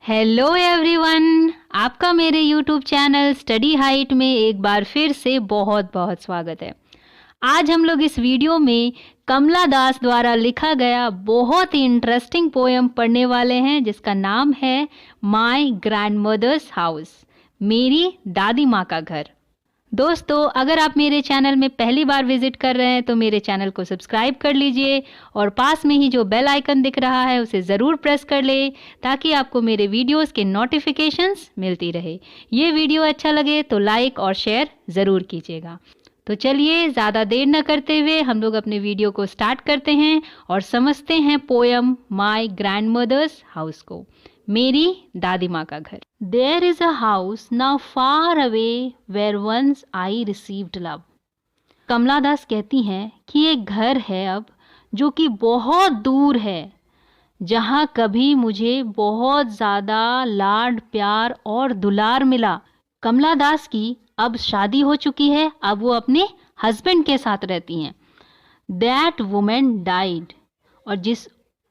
Hello everyone, आपका मेरे YouTube channel study height में एक बार फिर से बहुत बहुत स्वागत है। आज हम लोग इस वीडियो में कमला दास द्वारा लिखा गया बहुत ही इंटरेस्टिंग पोएम पढ़ने वाले हैं जिसका नाम है माय ग्रैंडमदर्स हाउस, मेरी दादी माँ का घर। दोस्तों, अगर आप मेरे चैनल में पहली बार विजिट कर रहे हैं तो मेरे चैनल को सब्सक्राइब कर लीजिए और पास में ही जो बेल आइकन दिख रहा है उसे ज़रूर प्रेस कर ले ताकि आपको मेरे वीडियोस के नोटिफिकेशंस मिलती रहे। ये वीडियो अच्छा लगे तो लाइक और शेयर ज़रूर कीजिएगा। तो चलिए ज़्यादा देर न करते हुए हम लोग अपने वीडियो को स्टार्ट करते हैं और समझते हैं पोएम माय ग्रैंडमदर्स हाउस को, मेरी दादी माँ का घर। There is a house now far away where once I received love. कमला दास कहती हैं कि एक घर है अब जो कि बहुत दूर है, जहाँ कभी मुझे बहुत ज़्यादा लाड प्यार और दुलार मिला। कमला दास की अब शादी हो चुकी है, अब वो अपने हस्बैंड के साथ रहती हैं। That woman died. और जिस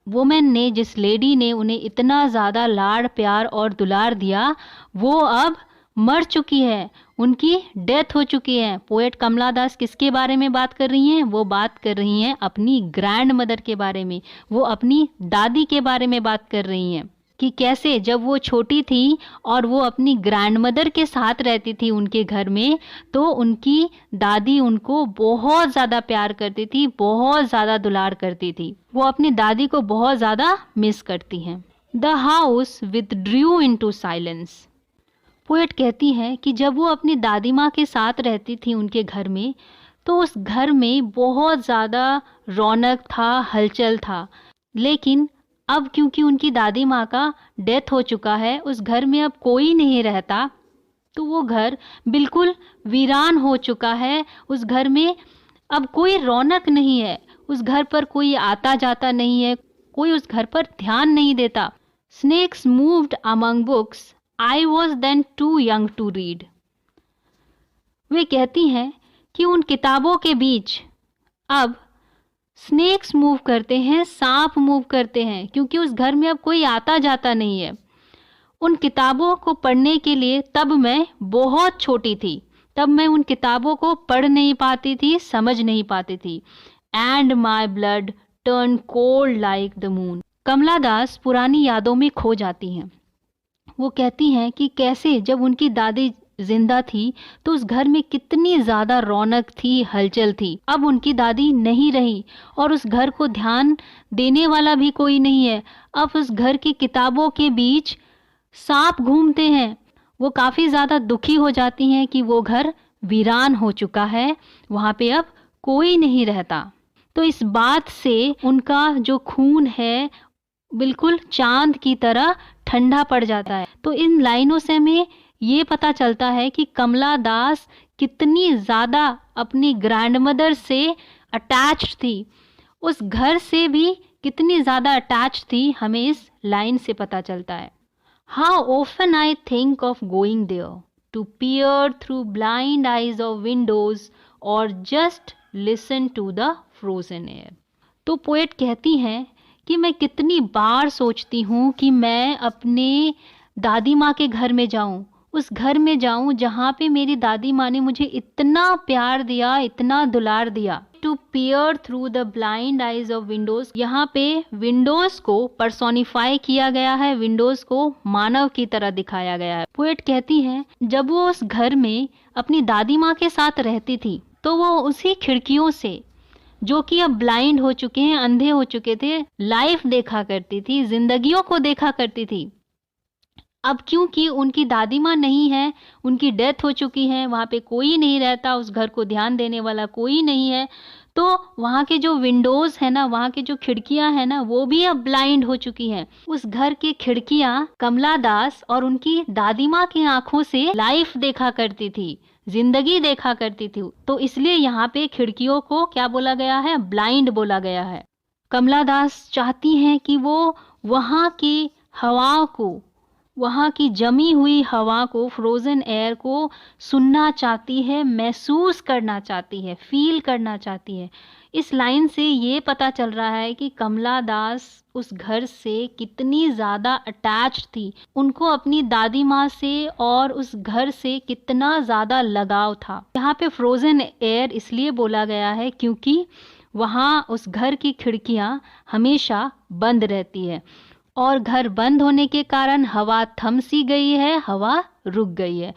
वुमेन ने, जिस लेडी ने उन्हें इतना ज़्यादा लाड़ प्यार और दुलार दिया, वो अब मर चुकी है, उनकी डेथ हो चुकी है। पोएट कमला दास किसके बारे में बात कर रही हैं? वो बात कर रही हैं अपनी ग्रैंड मदर के बारे में, वो अपनी दादी के बारे में बात कर रही हैं कि कैसे जब वो छोटी थी और वो अपनी ग्रैंड मदर के साथ रहती थी उनके घर में, तो उनकी दादी उनको बहुत ज़्यादा प्यार करती थी, बहुत ज़्यादा दुलार करती थी। वो अपनी दादी को बहुत ज़्यादा मिस करती हैं। The house withdrew into silence. Poet कहती है कि जब वो अपनी दादी माँ के साथ रहती थी उनके घर में, तो उस घर में बहुत ज़्यादा रौनक था, हलचल था। लेकिन अब क्योंकि उनकी दादी माँ का डेथ हो चुका है, उस घर में अब कोई नहीं रहता, तो वो घर बिल्कुल वीरान हो चुका है। उस घर में अब कोई रौनक नहीं है, उस घर पर कोई आता जाता नहीं है, कोई उस घर पर ध्यान नहीं देता। Snakes moved among books, I was then too young to read. वे कहती हैं कि उन किताबों के बीच अब स्नेक्स मूव करते हैं, सांप मूव करते हैं, क्योंकि उस घर में अब कोई आता जाता नहीं है। उन किताबों को पढ़ने के लिए तब मैं बहुत छोटी थी, तब मैं उन किताबों को पढ़ नहीं पाती थी, समझ नहीं पाती थी। And my blood turn cold like the moon. Kamala Das पुरानी यादों में खो जाती हैं। वो कहती हैं कि कैसे जब उनकी दादी जिंदा थी तो उस घर में कितनी ज़्यादा रौनक थी, हलचल थी। अब उनकी दादी नहीं रही और उस घर को ध्यान देने वाला भी कोई नहीं है। अब उस घर की किताबों के बीच सांप घूमते हैं। वो काफ़ी ज़्यादा दुखी हो जाती हैं कि वो घर वीरान हो चुका है, वहाँ पे अब कोई नहीं रहता। तो इस बात से उनका जो खून है बिल्कुल चांद की तरह ठंडा पड़ जाता है। तो इन लाइनों से हमें ये पता चलता है कि कमला दास कितनी ज़्यादा अपनी ग्रैंडमदर से अटैच्ड थी, उस घर से भी कितनी ज़्यादा अटैच थी, हमें इस लाइन से पता चलता है। How often I think of going there to peer through blind eyes of windows और just listen to the frozen air. तो पोएट कहती हैं कि मैं कितनी बार सोचती हूँ कि मैं अपने दादी माँ के घर में जाऊँ, उस घर में जाऊँ जहाँ पे मेरी दादी माँ ने मुझे इतना प्यार दिया, इतना दुलार दिया। To peer through the blind eyes of windows, यहाँ पे विंडोज को पर्सोनिफाई किया गया है, विंडोज को मानव की तरह दिखाया गया है। पोएट कहती हैं जब वो उस घर में अपनी दादी माँ के साथ रहती थी तो वो उसी खिड़कियों से, जो कि अब ब्लाइंड हो चुके हैं, अंधे हो चुके थे, लाइफ देखा करती थी, जिंदगियों को देखा करती थी। अब क्योंकि उनकी दादी माँ नहीं है, उनकी डेथ हो चुकी है, वहाँ पे कोई नहीं रहता, उस घर को ध्यान देने वाला कोई नहीं है, तो वहाँ के जो विंडोज़ है ना, वहाँ के जो खिड़कियाँ हैं ना, वो भी अब ब्लाइंड हो चुकी हैं। उस घर की खिड़कियाँ कमला दास और उनकी दादी माँ की आंखों से लाइफ देखा करती थी, जिंदगी देखा करती थी। तो इसलिए यहाँ पे खिड़कियों को क्या बोला गया है? ब्लाइंड बोला गया है। कमला दास चाहती हैं कि वो वहाँ की हवा को, वहाँ की जमी हुई हवा को, फ्रोज़न एयर को सुनना चाहती है, महसूस करना चाहती है, फ़ील करना चाहती है। इस लाइन से ये पता चल रहा है कि कमला दास उस घर से कितनी ज़्यादा अटैच्ड थी। उनको अपनी दादी माँ से और उस घर से कितना ज़्यादा लगाव था। यहाँ पे फ्रोज़न एयर इसलिए बोला गया है क्योंकि वहाँ उस घर की खिड़कियाँ हमेशा बंद रहती है और घर बंद होने के कारण हवा थम सी गई है, हवा रुक गई है।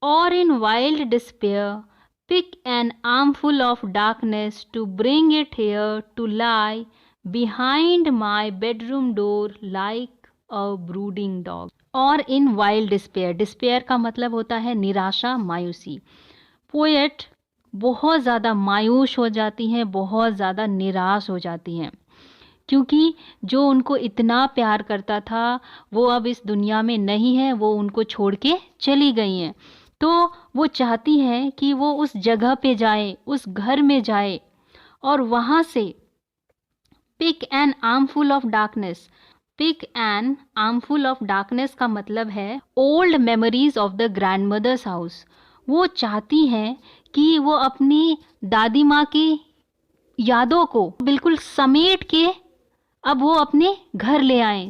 और इन wild despair pick an armful of darkness to bring it here to lie behind my bedroom door like a brooding dog. और इन वाइल्ड डिस्पेयर, डिस्पेयर का मतलब होता है निराशा, मायूसी। पोएट बहुत ज़्यादा मायूस हो जाती हैं, बहुत ज़्यादा निराश हो जाती हैं क्योंकि जो उनको इतना प्यार करता था वो अब इस दुनिया में नहीं है, वो उनको छोड़ के चली गई हैं। तो वो चाहती हैं कि वो उस जगह पे जाए, उस घर में जाए और वहाँ से pick an armful of darkness. Pick an armful of darkness का मतलब है old memories of the grandmother's house. वो चाहती हैं कि वो अपनी दादी माँ की यादों को बिल्कुल समेट के अब वो अपने घर ले आए।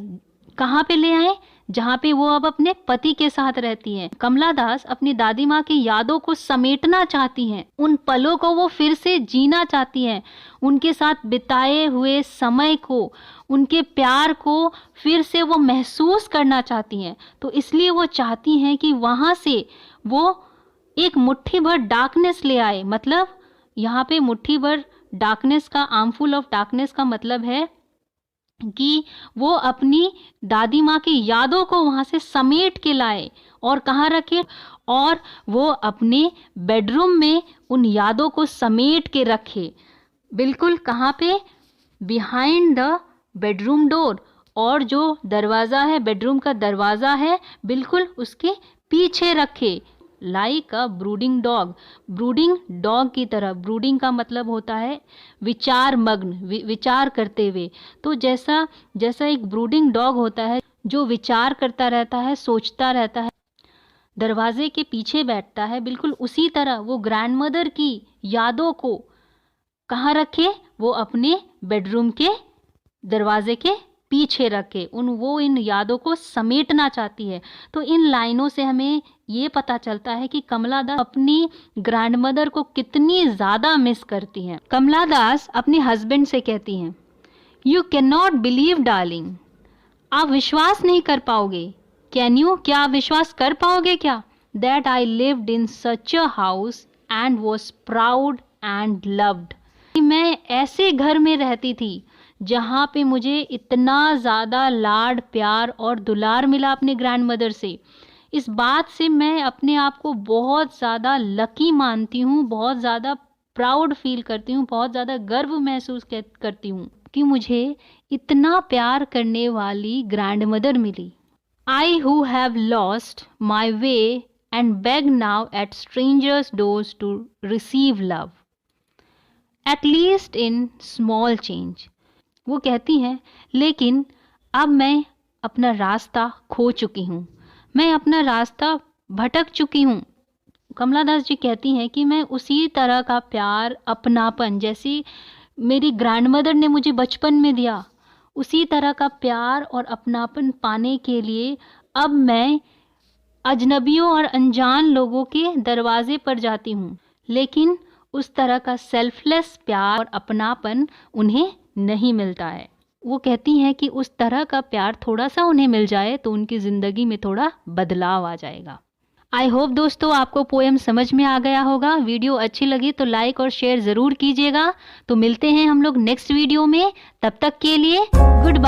कहाँ पे ले आए? जहाँ पे वो अब अपने पति के साथ रहती हैं। कमला दास अपनी दादी माँ की यादों को समेटना चाहती हैं, उन पलों को वो फिर से जीना चाहती हैं, उनके साथ बिताए हुए समय को, उनके प्यार को फिर से वो महसूस करना चाहती हैं। तो इसलिए वो चाहती हैं कि वहाँ से वो एक मुट्ठी भर डार्कनेस ले आए। मतलब यहाँ पे मुट्ठी भर डार्कनेस का, आर्मफुल ऑफ डार्कनेस का मतलब है कि वो अपनी दादी माँ की यादों को वहाँ से समेट के लाए और कहाँ रखे, और वो अपने बेडरूम में उन यादों को समेट के रखे। बिल्कुल कहाँ पे? Behind the bedroom door. और जो दरवाज़ा है, बेडरूम का दरवाज़ा है, बिल्कुल उसके पीछे रखे। लाइक अ ब्रूडिंग डॉग, ब्रूडिंग डॉग की तरह। ब्रूडिंग का मतलब होता है विचार मग्न, विचार करते हुए। तो जैसा जैसा एक ब्रूडिंग डॉग होता है जो विचार करता रहता है, सोचता रहता है, दरवाजे के पीछे बैठता है, बिल्कुल उसी तरह वो ग्रैंडमदर की यादों को कहाँ रखे? वो अपने बेडरूम के दरवाजे के पीछे रखे। वो इन यादों को समेटना चाहती है। तो इन लाइनों से हमें ये पता चलता है कि कमला दास अपनी ग्रैंडमदर को कितनी ज़्यादा मिस करती हैं। कमला दास अपने हस्बैंड से कहती हैं, you can not believe darling, आप विश्वास नहीं कर पाओगे। कैन यू, क्या आप विश्वास कर पाओगे क्या? That I lived in such a house and was proud and loved. मैं ऐसे घर में रहती थी जहाँ पे मुझे इतना ज़्यादा लाड, प्यार और दुलार मिला अपने ग्रैंडमदर से। इस बात से मैं अपने आप को बहुत ज़्यादा लकी मानती हूँ, बहुत ज़्यादा प्राउड फील करती हूँ, बहुत ज़्यादा गर्व महसूस करती हूँ कि मुझे इतना प्यार करने वाली ग्रैंडमदर मिली। I who have lost my way and beg now at strangers doors to receive love, at least in small change. वो कहती हैं, लेकिन अब मैं अपना रास्ता खो चुकी हूँ, मैं अपना रास्ता भटक चुकी हूँ। कमला दास जी कहती हैं कि मैं उसी तरह का प्यार, अपनापन जैसी मेरी ग्रैंडमदर ने मुझे बचपन में दिया, उसी तरह का प्यार और अपनापन पाने के लिए अब मैं अजनबियों और अनजान लोगों के दरवाजे पर जाती हूँ, लेकिन उस तरह का सेल्फलेस प्यार और अपनापन उन्हें नहीं मिलता है। वो कहती हैं कि उस तरह का प्यार थोड़ा सा उन्हें मिल जाए तो उनकी ज़िंदगी में थोड़ा बदलाव आ जाएगा। आई होप दोस्तों आपको पोएम समझ में आ गया होगा। वीडियो अच्छी लगी तो लाइक और शेयर ज़रूर कीजिएगा। तो मिलते हैं हम लोग नेक्स्ट वीडियो में, तब तक के लिए गुड बाय।